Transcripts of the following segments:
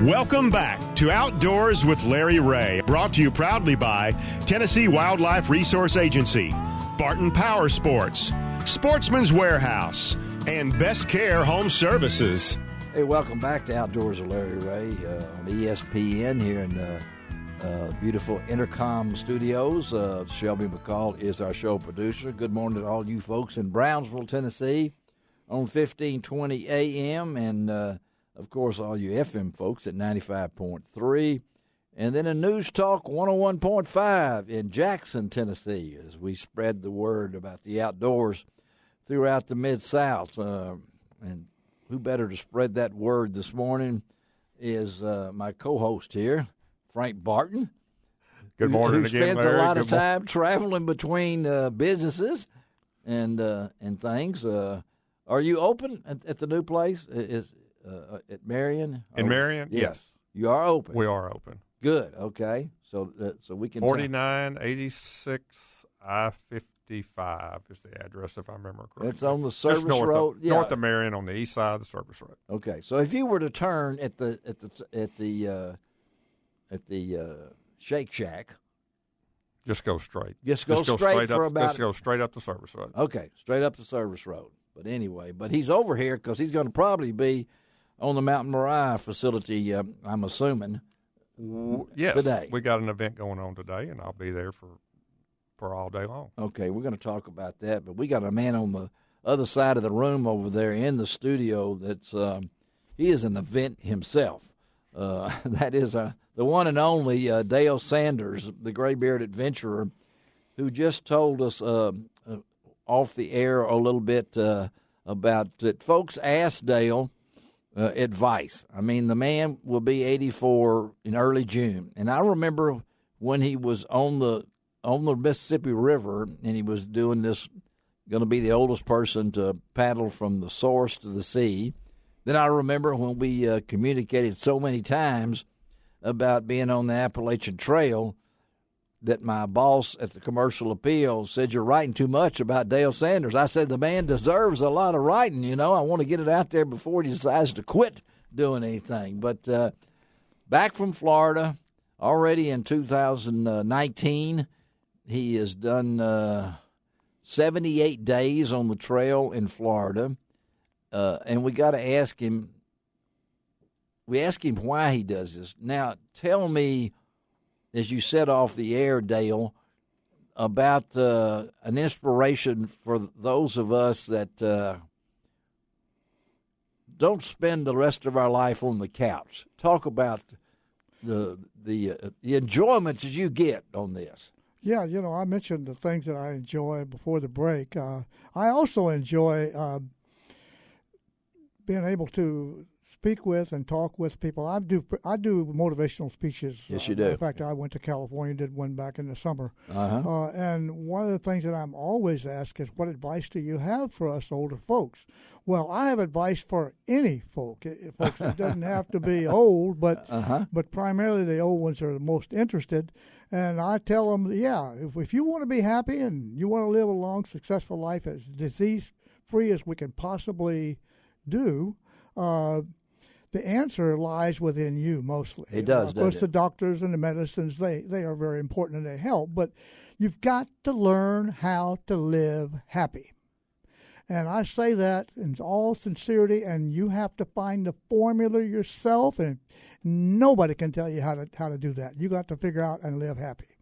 Welcome back to Outdoors with Larry Ray, brought to you proudly by Tennessee Wildlife Resource Agency, Barton Power Sports, Sportsman's Warehouse, and Best Care Home Services. Hey, welcome back to Outdoors with Larry Ray on ESPN here in beautiful Intercom Studios. Shelby McCall is our show producer. Good morning to all you folks in Brownsville, Tennessee on 1520 AM and, of course, all you FM folks at 95.3. And then in News Talk 101.5 in Jackson, Tennessee, as we spread the word about the outdoors throughout the Mid-South. And who better to spread that word this morning is my co-host here, Frank Barton. Good morning who again, spends Larry. a lot of time traveling between businesses and things. Are you open at the new place? At Marion? In Marion? Yes. You are open. We are open. Good. Okay. So we can 4986 I-55 is the address, if I remember correctly. It's on the service Just north road. North of Marion on the east side of the service road. Okay. So if you were to turn at the Shake Shack, just go straight. Just go straight for up, about. Just go straight up the service road. Okay, straight up the service road. But anyway, he's over here because he's going to probably be on the Mountain Moriah facility, I'm assuming, yes, today. We got an event going on today, and I'll be there for all day long. Okay, we're going to talk about that. But we got a man on the other side of the room over there in the studio that's he is an event himself. That is the one and only Dale Sanders, the gray-bearded adventurer, who just told us off the air a little bit about that. Folks asked Dale advice. I mean, the man will be 84 in early June, and I remember when he was on the Mississippi River and he was doing this, going to be the oldest person to paddle from the source to the sea. Then I remember when we communicated so many times about being on the Appalachian Trail that my boss at the Commercial Appeal said, "You're writing too much about Dale Sanders." I said, "The man deserves a lot of writing, you know. I want to get it out there before he decides to quit doing anything." But back from Florida, already in 2019, he has done 78 days on the trail in Florida. And we got to ask him. We ask him why he does this. Now, tell me, as you said off the air, Dale, about an inspiration for those of us that don't spend the rest of our life on the couch. Talk about the enjoyment that you get on this. Yeah, I mentioned the things that I enjoy before the break. I also enjoy being able to speak with and talk with people. I do motivational speeches. Yes, you do. In fact, I went to California, did one back in the summer. Uh-huh. And one of the things that I'm always asked is, what advice do you have for us older folks? Well, I have advice for any folks. It doesn't have to be old, but primarily the old ones are the most interested. And I tell them, if you want to be happy and you want to live a long, successful life as disease-free as we can possibly do, the answer lies within you mostly. It does, Of course, the doctors and the medicines, they are very important and they help, but you've got to learn how to live happy. And I say that in all sincerity, and you have to find the formula yourself, and nobody can tell you how to do that. You got to figure out and live happy.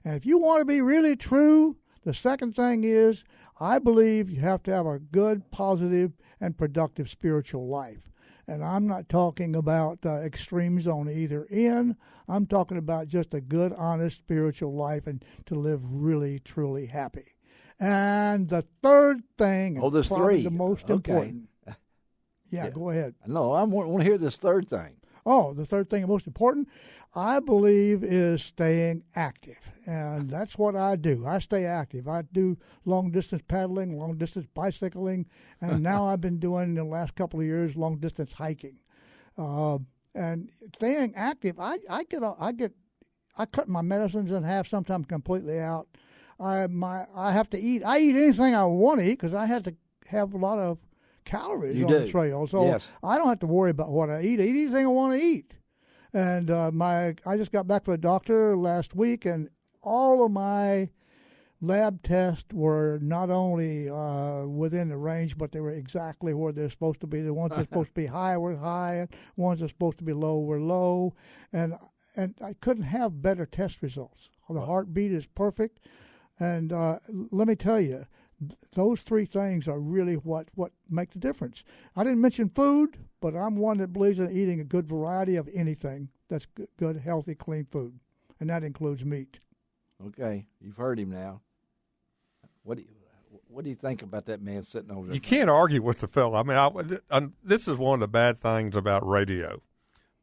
And if you want to be really true, the second thing is, I believe you have to have a good, positive, and productive spiritual life. And I'm not talking about extremes on either end. I'm talking about just a good, honest spiritual life and to live really, truly happy. And the third thing, there's probably three. the most important. Yeah, go ahead. No, I want to hear this third thing. Oh, the third thing, most important, I believe, is staying active. And that's what I do. I stay active. I do long-distance paddling, long-distance bicycling, and now I've been doing, in the last couple of years, long-distance hiking. And staying active, I cut my medicines in half, sometimes completely out. I have to eat. I eat anything I want to eat because I have to have a lot of calories on the trail. So I don't have to worry about what I eat. I eat anything I want to eat. And I just got back from the doctor last week, and all of my lab tests were not only within the range, but they were exactly where they're supposed to be. The ones that are supposed to be high were high, and ones that are supposed to be low were low, and I couldn't have better test results. The heartbeat is perfect, and let me tell you, those three things are really what make the difference. I didn't mention food, but I'm one that believes in eating a good variety of anything that's good, healthy, clean food, and that includes meat. Okay, you've heard him now. What do you think about that man sitting over there? You can't argue with the fella. I mean, this is one of the bad things about radio,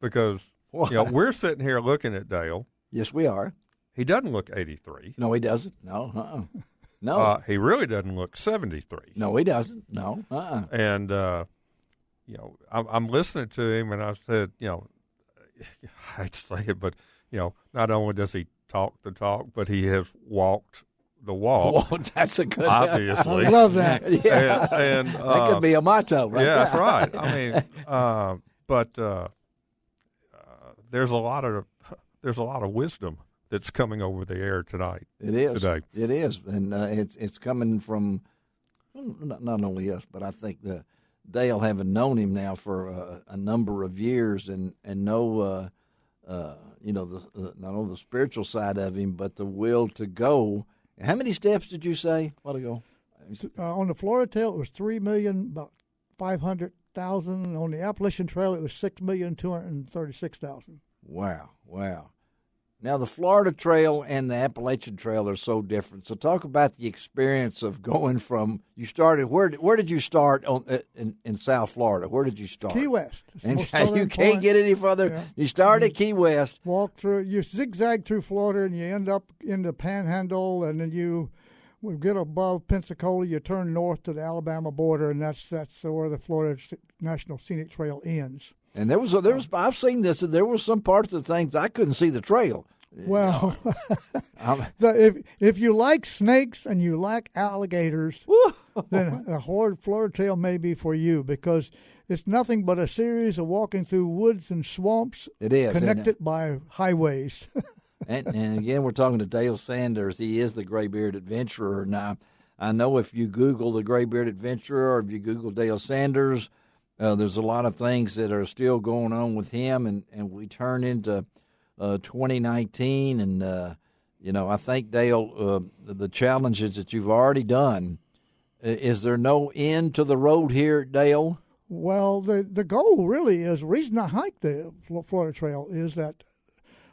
because we're sitting here looking at Dale. Yes, we are. He doesn't look 83. No, he doesn't. No, No. He really doesn't look 73. No, he doesn't. No. And, I'm listening to him, and I said, I hate to say it, but, not only does he talk the talk, but he has walked the walk. Well, that's a good obviously. I love that. Yeah. And that could be a motto, right? Yeah, that's right. I mean, but there's a lot of wisdom that's coming over the air tonight. It is. Today. It is, and it's coming from not only us, but I think Dale, having known him now for a number of years, and know not only the spiritual side of him, but the will to go. How many steps did you say a while ago? On the Florida Trail, it was 3,000,000, about 500,000. On the Appalachian Trail, it was 6,236,000. Wow. Now, the Florida Trail and the Appalachian Trail are so different. So talk about the experience of going from, you started, where did you start in South Florida? Where did you start? Key West. And you can't get any further. Yeah. You start at Key West. Walk through, you zigzag through Florida, and you end up in the Panhandle, and then you get above Pensacola, you turn north to the Alabama border, and that's where the Florida National Scenic Trail ends. And there was I've seen this, and there were some parts of things I couldn't see the trail. Well, if you like snakes and you like alligators, then the Florida Trail may be for you, because it's nothing but a series of walking through woods and swamps. It is connected by highways. and again, we're talking to Dale Sanders. He is the Graybeard Adventurer. Now, I know if you Google the Graybeard Adventurer, or if you Google Dale Sanders, there's a lot of things that are still going on with him, and we turn into 2019, and I think, Dale, the challenges that you've already done, is there no end to the road here, Dale? Well, the goal really is, the reason I hike the Florida Trail is that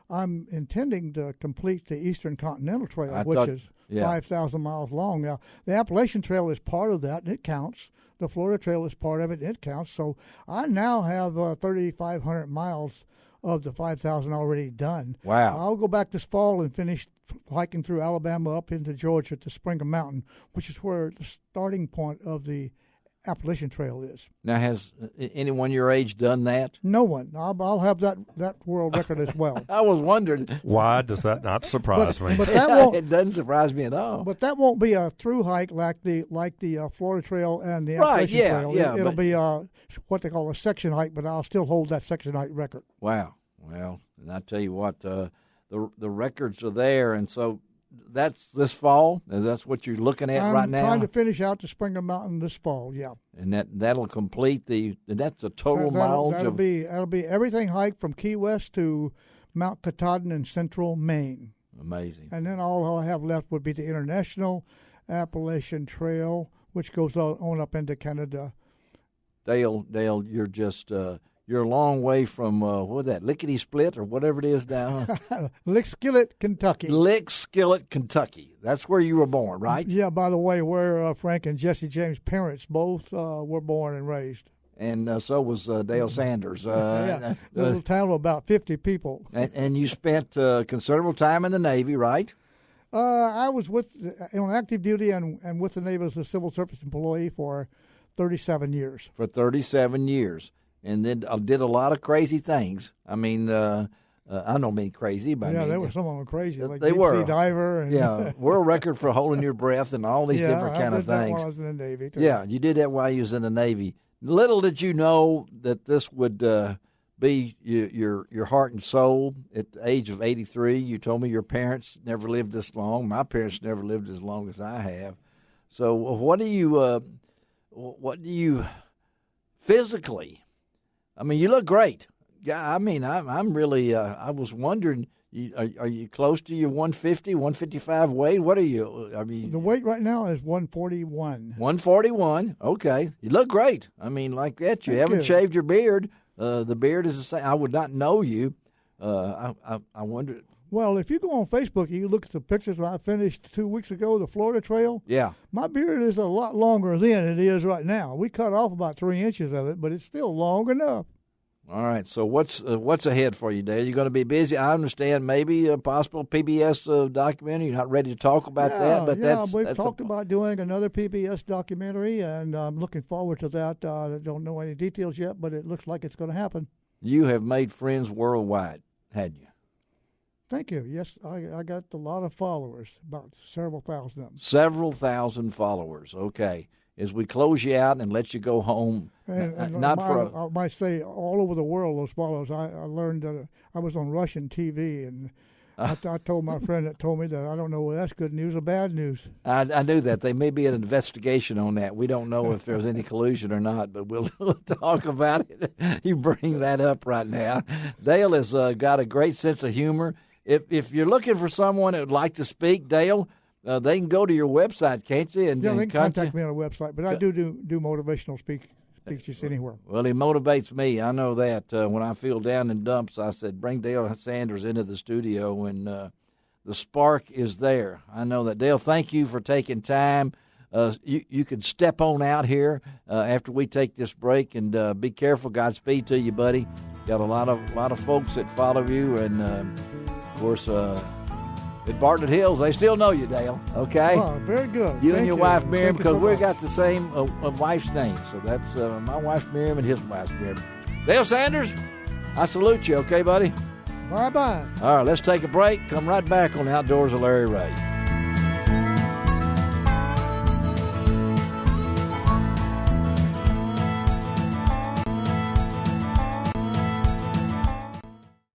I'm intending to complete the Eastern Continental Trail, which is 5,000 miles long. Now, the Appalachian Trail is part of that, and it counts. The Florida Trail is part of it, and it counts. So I now have 3,500 miles of the 5,000 already done. Wow. I'll go back this fall and finish hiking through Alabama up into Georgia to Springer Mountain, which is where the starting point of the Appalachian Trail is. Now, has anyone your age done that? No one. I'll have that world record as well. I was wondering. Why does that not surprise me? But that won't, it doesn't surprise me at all. But that won't be a through hike like the Florida Trail and the Appalachian Trail. It'll be what they call a section hike, but I'll still hold that section hike record. Wow. Well, and I tell you what, the records are there, and so that's this fall. That's what you're looking at right now. I'm trying to finish out the Springer Mountain this fall. Yeah, and that'll complete that's a total mileage. That'll be everything hiked from Key West to Mount Katahdin in central Maine. Amazing. And then all I have left would be the International Appalachian Trail, which goes on up into Canada. Dale, you're just you're a long way from Lickety Split or whatever it is down. Lickskillet, Kentucky. Lickskillet, Kentucky. That's where you were born, right? Yeah. By the way, where Frank and Jesse James' parents both were born and raised. And so was Dale Sanders. A little town of about 50 people. And you spent considerable time in the Navy, right? I was on active duty and with the Navy as a civil service employee for 37 years. For 37 years. And then I did a lot of crazy things. I mean, I don't mean crazy, but there were some of them crazy. Like they were deep sea diver. And world record for holding your breath and all these different kind of things. That while I was in the Navy, too. Yeah, you did that while you was in the Navy. Little did you know that this would be your heart and soul at the age of 83. You told me your parents never lived this long. My parents never lived as long as I have. So what do you physically? I mean, you look great. Yeah, I mean, I'm really. I was wondering, are you close to your 150, 155 weight? What are you? I mean, the weight right now is 141. 141. Okay, you look great. I mean, like that. You haven't shaved your beard. The beard is the same. I would not know you. I wonder. Well, if you go on Facebook, you look at the pictures I finished 2 weeks ago, the Florida Trail. Yeah. My beard is a lot longer than it is right now. We cut off about 3 inches of it, but it's still long enough. All right. So what's ahead for you, Dale? You're going to be busy. I understand maybe a possible PBS documentary. You're not ready to talk about that, but we've talked about doing another PBS documentary, and I'm looking forward to that. I don't know any details yet, but it looks like it's going to happen. You have made friends worldwide, hadn't you? Thank you. Yes, I got a lot of followers, about several thousand of them. Several thousand followers. Okay. As we close you out and let you go home, I might say all over the world, those followers. I learned that I was on Russian TV, and I told my friend that told me that I don't know whether that's good news or bad news. I knew that. There may be an investigation on that. We don't know if there's any collusion or not, but we'll talk about it. You bring that up right now. Dale has got a great sense of humor. If you're looking for someone that would like to speak, Dale, they can go to your website, can't you? And, they can contact me on the website, but I do motivational speeches anywhere. Well, he motivates me. I know that. When I feel down in dumps, I said, bring Dale Sanders into the studio, and the spark is there. I know that. Dale, thank you for taking time. You can step on out here after we take this break, and be careful. Godspeed to you, buddy. Got a lot of folks that follow you, and of course, at Bartlett Hills, they still know you, Dale. Okay? Oh, very good. You and your wife, Miriam, because we've got the same wife's name. So that's my wife, Miriam, and his wife's Miriam. Dale Sanders, I salute you, okay, buddy? Bye-bye. All right, let's take a break. Come right back on Outdoors with Larry Ray.